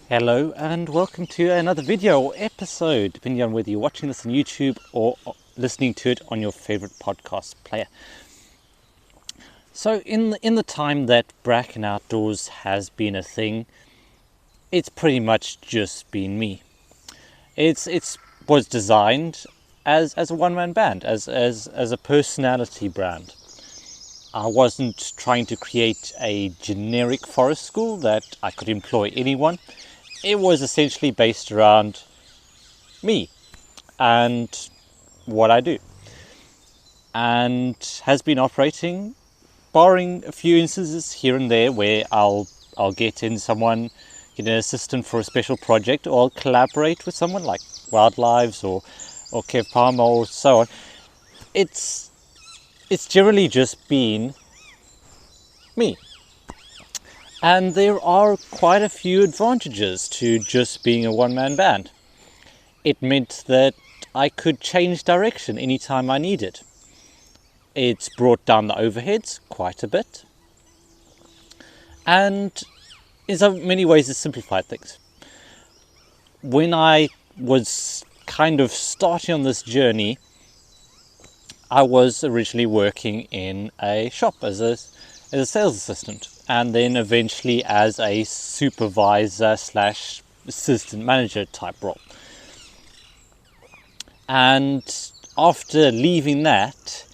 Hello and welcome to another video or episode, depending on whether you're watching this on YouTube or listening to it on your favorite podcast player. So in the time that Bracken Outdoors has been a thing, it's pretty much just been me. It was designed as a one-man band, as a personality brand. I wasn't trying to create a generic forest school that I could employ anyone. It was essentially based around me and what I do, and has been operating, barring a few instances here and there where I'll get an assistant for a special project, or I'll collaborate with someone like Wildlives or Kev Palmer or so on. It's generally just been me. And there are quite a few advantages to just being a one-man band. It meant that I could change direction anytime I needed. It's brought down the overheads quite a bit. And in so many ways it's simplified things. When I was kind of starting on this journey, I was originally working in a shop as a sales assistant, and then eventually as a supervisor / assistant manager type role. And after leaving that,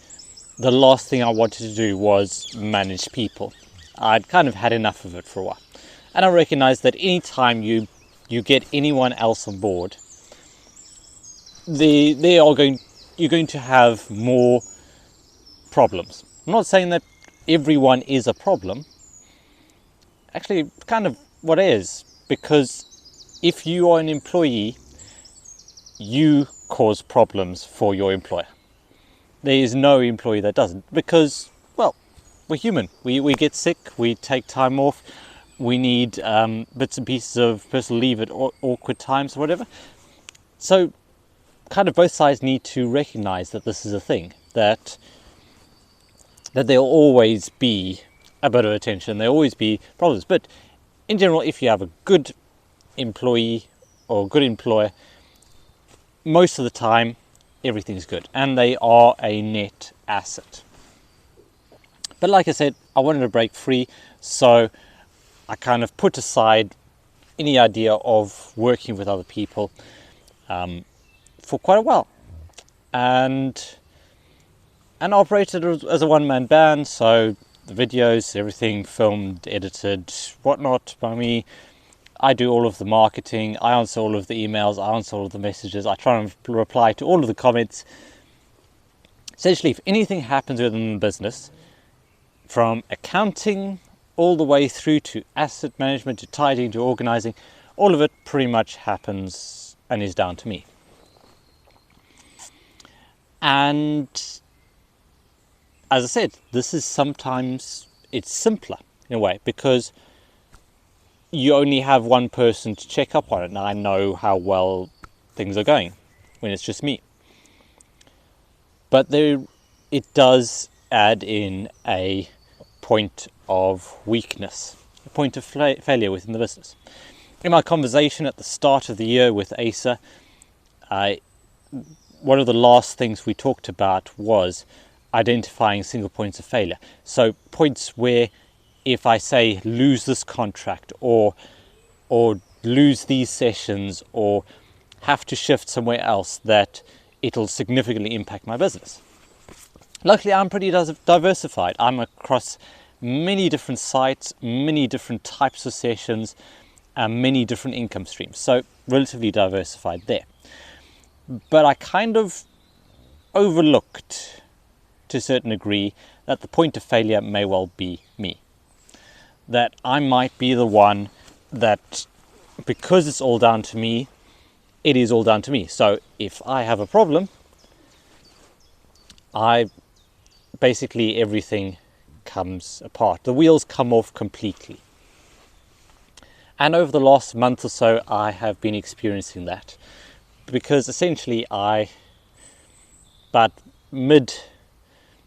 the last thing I wanted to do was manage people. I'd kind of had enough of it for a while. And I recognized that anytime you get anyone else on board, you're going to have more problems. I'm not saying that everyone is a problem. Actually, kind of what is, because if you are an employee, you cause problems for your employer. There is no employee that doesn't, because, well, we're human. We get sick, we take time off, we need bits and pieces of personal leave at awkward times or whatever. So kind of both sides need to recognize that this is a thing, that there'll always be a bit of attention, there'll always be problems. But in general, if you have a good employee or good employer, most of the time everything's good and they are a net asset. But like I said, I wanted to break free, so I kind of put aside any idea of working with other people for quite a while, and operated as a one-man band. So the videos, everything filmed, edited, whatnot by me. I do all of the marketing, I answer all of the emails, I answer all of the messages, I try and reply to all of the comments. Essentially, if anything happens within the business, from accounting all the way through to asset management, to tidying, to organizing, all of it pretty much happens and is down to me. And as I said, sometimes it's simpler in a way, because you only have one person to check up on it, and I know how well things are going when it's just me. But it does add in a point of weakness, a point of failure within the business. In my conversation at the start of the year with Asa, one of the last things we talked about was identifying single points of failure. So points where, if I say lose this contract or lose these sessions or have to shift somewhere else, that it'll significantly impact my business. Luckily, I'm pretty diversified. I'm across many different sites, many different types of sessions, and many different income streams. So relatively diversified there. But I kind of overlooked, to a certain degree, that the point of failure may well be me. That I might be the one that, because it's all down to me, it is all down to me. So if I have a problem, basically everything comes apart. The wheels come off completely. And over the last month or so, I have been experiencing that, because essentially about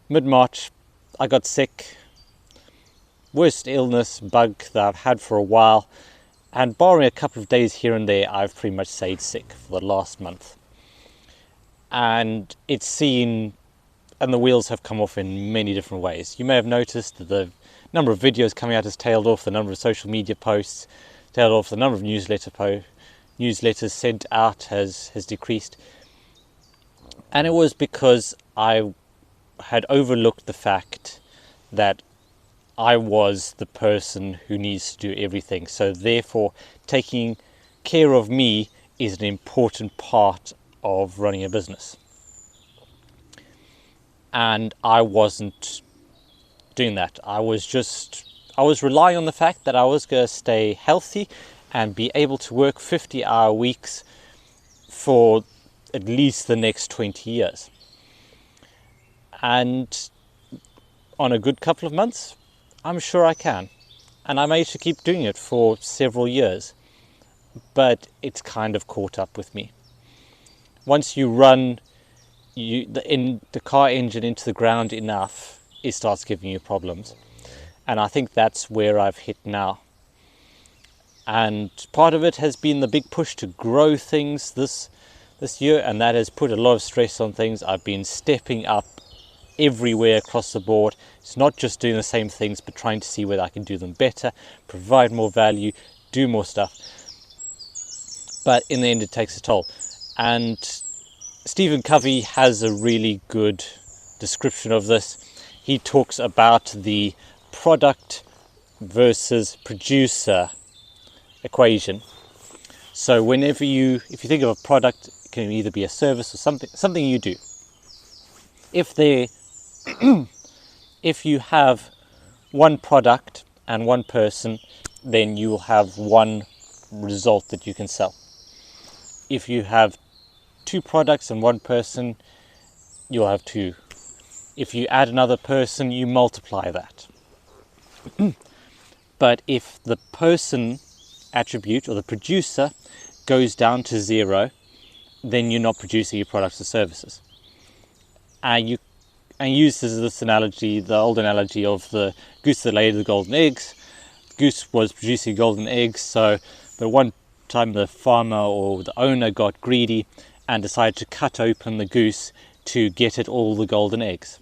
mid-March, I got sick. Worst illness bug that I've had for a while, And barring a couple of days here and there, I've pretty much stayed sick for the last month. And the wheels have come off in many different ways. You may have noticed that the number of videos coming out has tailed off, the number of social media posts tailed off, the number of newsletters sent out has decreased. And it was because I had overlooked the fact that I was the person who needs to do everything. So therefore, taking care of me is an important part of running a business. And I wasn't doing that. I was relying on the fact that I was going to stay healthy and be able to work 50-hour weeks for at least the next 20 years. And on a good couple of months, I'm sure I can. And I managed to keep doing it for several years. But it's kind of caught up with me. Once you run the car engine into the ground enough, it starts giving you problems. And I think that's where I've hit now. And part of it has been the big push to grow things this year, and that has put a lot of stress on things. I've been stepping up everywhere across the board. It's not just doing the same things, but trying to see whether I can do them better, provide more value, do more stuff. But in the end, it takes a toll. And Stephen Covey has a really good description of this. He talks about the product versus producer equation. So if you think of a product, it can either be a service or something you do. If you have one product and one person, then you will have one result that you can sell. If you have two products and one person, you'll have two. If you add another person, you multiply that. But if the person attribute or the producer goes down to zero, then you're not producing your products or services. And you use this analogy, the old analogy of the goose that laid the golden eggs. The goose was producing golden eggs, but one time the farmer or the owner got greedy and decided to cut open the goose to get at all the golden eggs.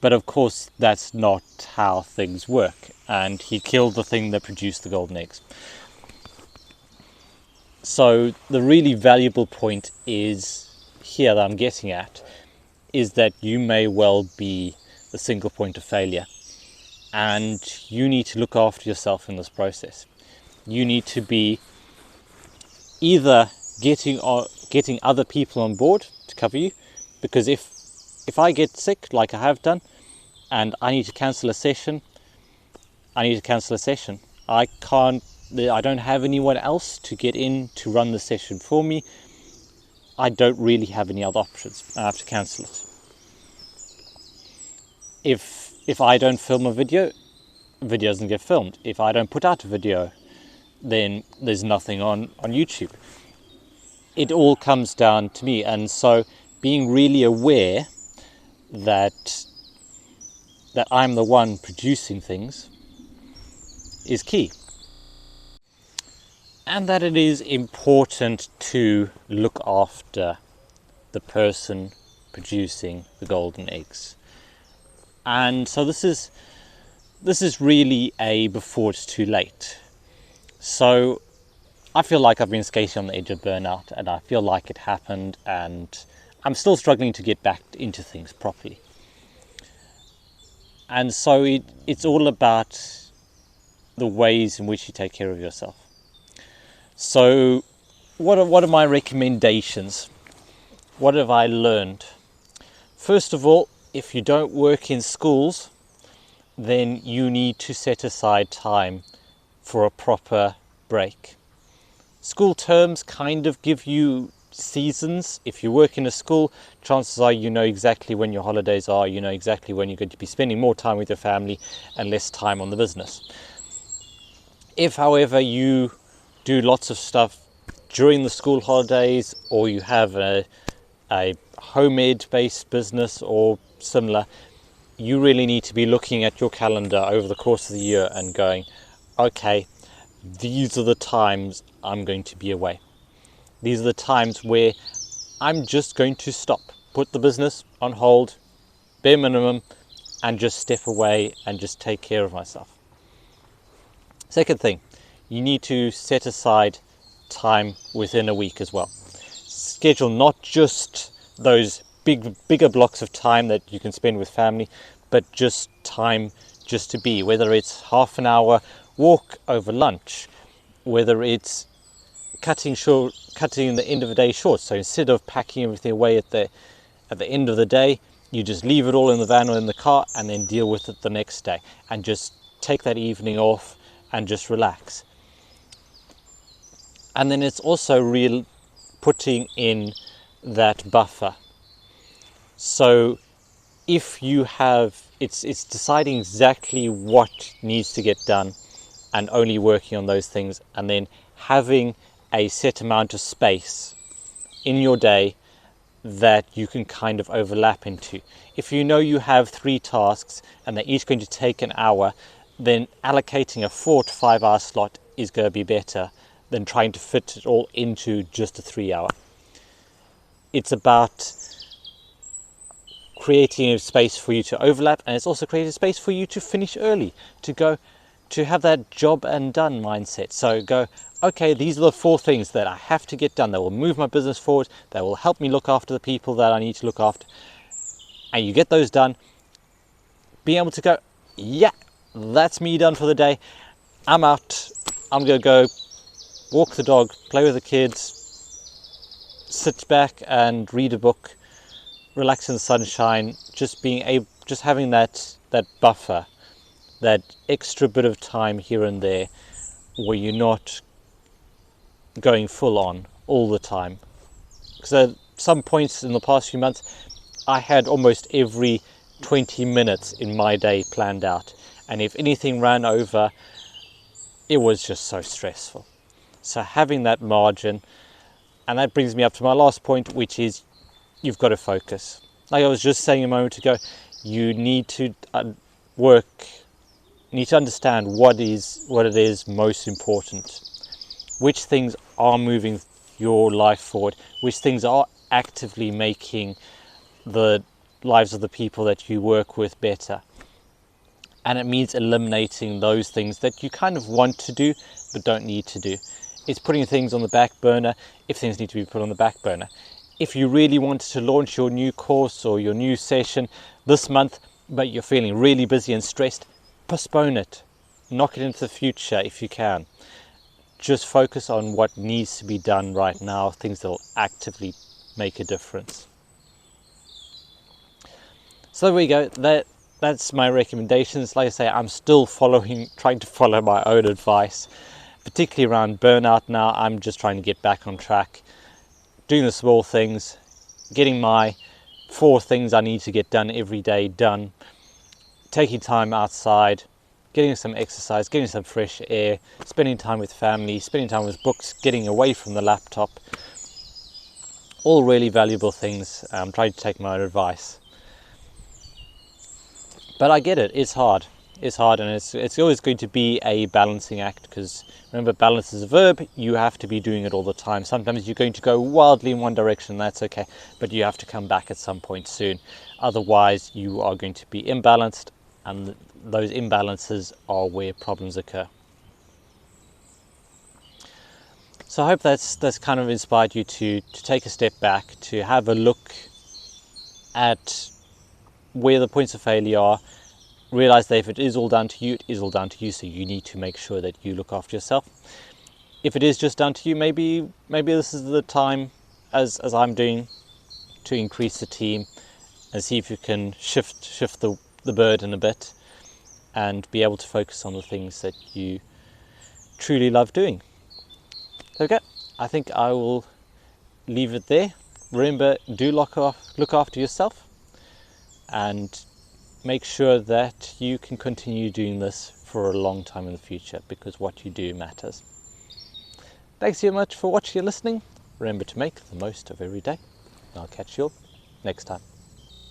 But of course, that's not how things work, and he killed the thing that produced the golden eggs. So the really valuable point is here that I'm getting at is that you may well be the single point of failure, and you need to look after yourself in this process. You need to be either getting other people on board to cover you, because if I get sick like I have done and I need to cancel a session, I don't have anyone else to get in to run the session for me. I don't really have any other options. I have to cancel it. If I don't film a video doesn't get filmed. If I don't put out a video, then there's nothing on YouTube. It all comes down to me, and so being really aware that I'm the one producing things is key. And that it is important to look after the person producing the golden eggs. And so this is really a before it's too late. So I feel like I've been skating on the edge of burnout, and I feel like it happened, and I'm still struggling to get back into things properly. And so it's all about the ways in which you take care of yourself. So what are my recommendations? What have I learned? First of all, if you don't work in schools, then you need to set aside time for a proper break. School terms kind of give you seasons. If you work in a school, chances are you know exactly when your holidays are, you know exactly when you're going to be spending more time with your family and less time on the business. If, however, you do lots of stuff during the school holidays, or you have a homemade based business or similar, you really need to be looking at your calendar over the course of the year and going, okay, these are the times I'm going to be away. These are the times where I'm just going to stop, put the business on hold, bare minimum, and just step away and just take care of myself. Second thing, you need to set aside time within a week as well. Schedule not just those bigger blocks of time that you can spend with family, but just time just to be, whether it's half an hour walk over lunch, whether it's cutting the end of the day short. So instead of packing everything away at the end of the day, you just leave it all in the van or in the car and then deal with it the next day, and just take that evening off and just relax. And then it's also putting in that buffer. So if you have, it's deciding exactly what needs to get done and only working on those things, and then having a set amount of space in your day that you can kind of overlap into. If you know you have 3 tasks and they're each going to take an hour, then allocating a 4 to 5 hour slot is going to be better than trying to fit it all into just a 3 hour. It's about creating a space for you to overlap, and it's also creating a space for you to finish early, to have that job and done mindset. So go, okay, these are the 4 things that I have to get done that will move my business forward, that will help me look after the people that I need to look after. And you get those done, being able to go, yeah, that's me done for the day. I'm out. I'm going to go walk the dog, play with the kids, sit back and read a book, relax in the sunshine, just having that buffer, that extra bit of time here and there where you're not going full on all the time. Because at some points in the past few months, I had almost every 20 minutes in my day planned out, and if anything ran over, it was just so stressful. So having that margin, and that brings me up to my last point, which is you've got to focus. Like I was just saying a moment ago, you need to understand what it is most important. Which things are moving your life forward, which things are actively making the lives of the people that you work with better. And it means eliminating those things that you kind of want to do but don't need to do. It's putting things on the back burner if things need to be put on the back burner. If you really wanted to launch your new course or your new session this month, but you're feeling really busy and stressed, postpone it. Knock it into the future if you can. Just focus on what needs to be done right now, things that will actively make a difference. So there we go. That's my recommendations. Like I say, I'm still trying to follow my own advice, particularly around burnout now. I'm just trying to get back on track, doing the small things, getting my 4 things I need to get done every day done, taking time outside, getting some exercise, getting some fresh air, spending time with family, spending time with books, getting away from the laptop. All really valuable things. I'm trying to take my own advice. But I get it, it's hard, and it's always going to be a balancing act, because remember, balance is a verb. You have to be doing it all the time. Sometimes you're going to go wildly in one direction, that's okay, but you have to come back at some point soon. Otherwise, you are going to be imbalanced, and those imbalances are where problems occur. So I hope that's kind of inspired you to take a step back, to have a look at where the points of failure are, realize that if it is all down to you, it is all down to you, so you need to make sure that you look after yourself. If it is just down to you, maybe this is the time, as I'm doing, to increase the team and see if you can shift the burden a bit and be able to focus on the things that you truly love doing. Okay, I think I will leave it there. Remember, do look after yourself, and make sure that you can continue doing this for a long time in the future, because what you do matters. Thanks so much for watching and listening. Remember to make the most of every day. I'll catch you all next time.